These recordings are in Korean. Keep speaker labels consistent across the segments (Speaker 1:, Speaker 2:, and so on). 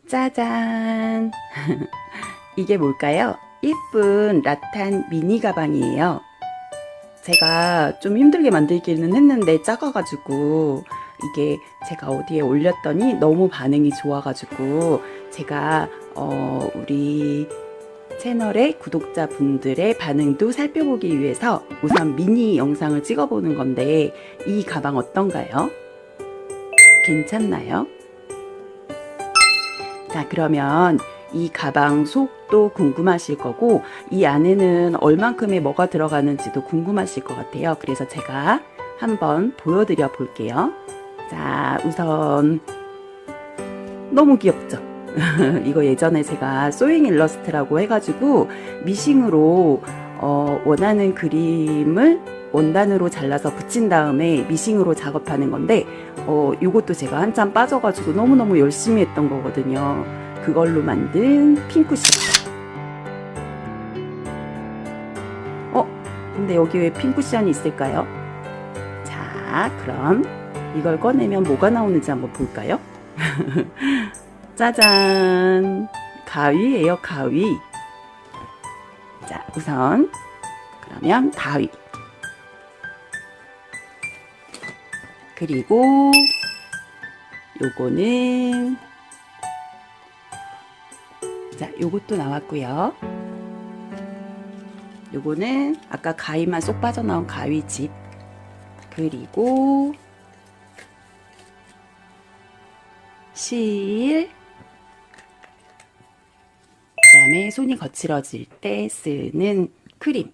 Speaker 1: 짜잔! 이게 뭘까요? 예쁜 라탄 미니 가방이에요. 제가 좀 힘들게 만들기는 했는데 작아가지고 이게 제가 어디에 올렸더니 너무 반응이 좋아가지고 제가 우리 채널의 구독자분들의 반응도 살펴보기 위해서 우선 미니 영상을 찍어보는 건데 이 가방 어떤가요? 괜찮나요? 자, 그러면 이 가방 속도 궁금하실 거고 이 안에는 얼만큼의 뭐가 들어가는지도 궁금하실 것 같아요. 그래서 제가 한번 보여드려 볼게요. 자, 우선 너무 귀엽죠? 이거 예전에 제가 소잉 일러스트라고 해가지고 미싱으로 원하는 그림을 원단으로 잘라서 붙인 다음에 미싱으로 작업하는 건데 요것도 제가 한참 빠져가지고 너무너무 열심히 했던 거거든요. 그걸로 만든 핑크쿠션. 근데 여기 왜 핑크쿠션이 있을까요? 자, 그럼 이걸 꺼내면 뭐가 나오는지 한번 볼까요? 짜잔! 가위예요, 가위. 자, 우선 그러면 가위. 그리고 요거는 자, 요것도 나왔고요. 요거는 아까 가위만 쏙 빠져나온 가위집. 그리고 실. 그 다음에 손이 거칠어질 때 쓰는 크림.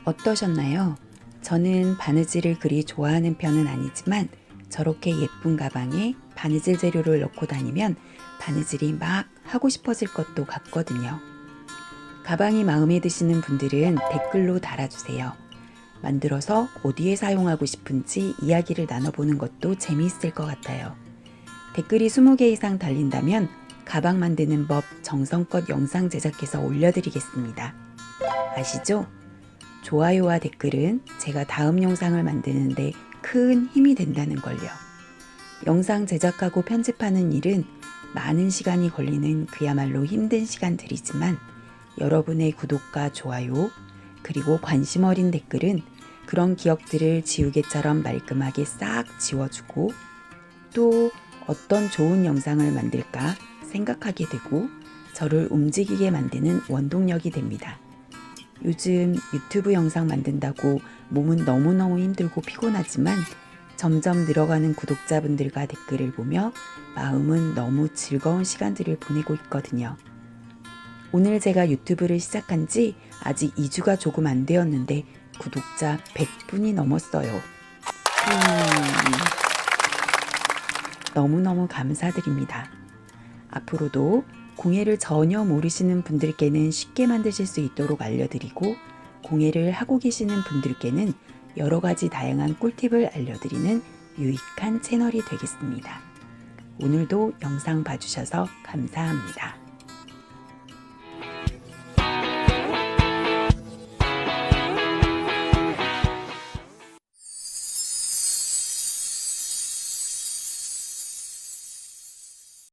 Speaker 1: 어떠셨나요? 저는 바느질을 그리 좋아하는 편은 아니지만 저렇게 예쁜 가방에 바느질 재료를 넣고 다니면 바느질이 막 하고 싶어질 것도 같거든요. 가방이 마음에 드시는 분들은 댓글로 달아주세요. 만들어서 어디에 사용하고 싶은지 이야기를 나눠보는 것도 재미있을 것 같아요. 댓글이 20개 이상 달린다면 가방 만드는 법 정성껏 영상 제작해서 올려드리겠습니다. 아시죠? 좋아요와 댓글은 제가 다음 영상을 만드는데 큰 힘이 된다는 걸요. 영상 제작하고 편집하는 일은 많은 시간이 걸리는 그야말로 힘든 시간들이지만 여러분의 구독과 좋아요 그리고 관심 어린 댓글은 그런 기억들을 지우개처럼 말끔하게 싹 지워주고 또 어떤 좋은 영상을 만들까 생각하게 되고 저를 움직이게 만드는 원동력이 됩니다. 요즘 유튜브 영상 만든다고 몸은 너무너무 힘들고 피곤하지만 점점 늘어가는 구독자분들과 댓글을 보며 마음은 너무 즐거운 시간들을 보내고 있거든요. 오늘 제가 유튜브를 시작한 지 아직 2주가 조금 안 되었는데 구독자 100분이 넘었어요. 너무너무 감사드립니다. 앞으로도 공예를 전혀 모르시는 분들께는 쉽게 만드실 수 있도록 알려드리고 공예를 하고 계시는 분들께는 여러 가지 다양한 꿀팁을 알려드리는 유익한 채널이 되겠습니다. 오늘도 영상 봐주셔서 감사합니다.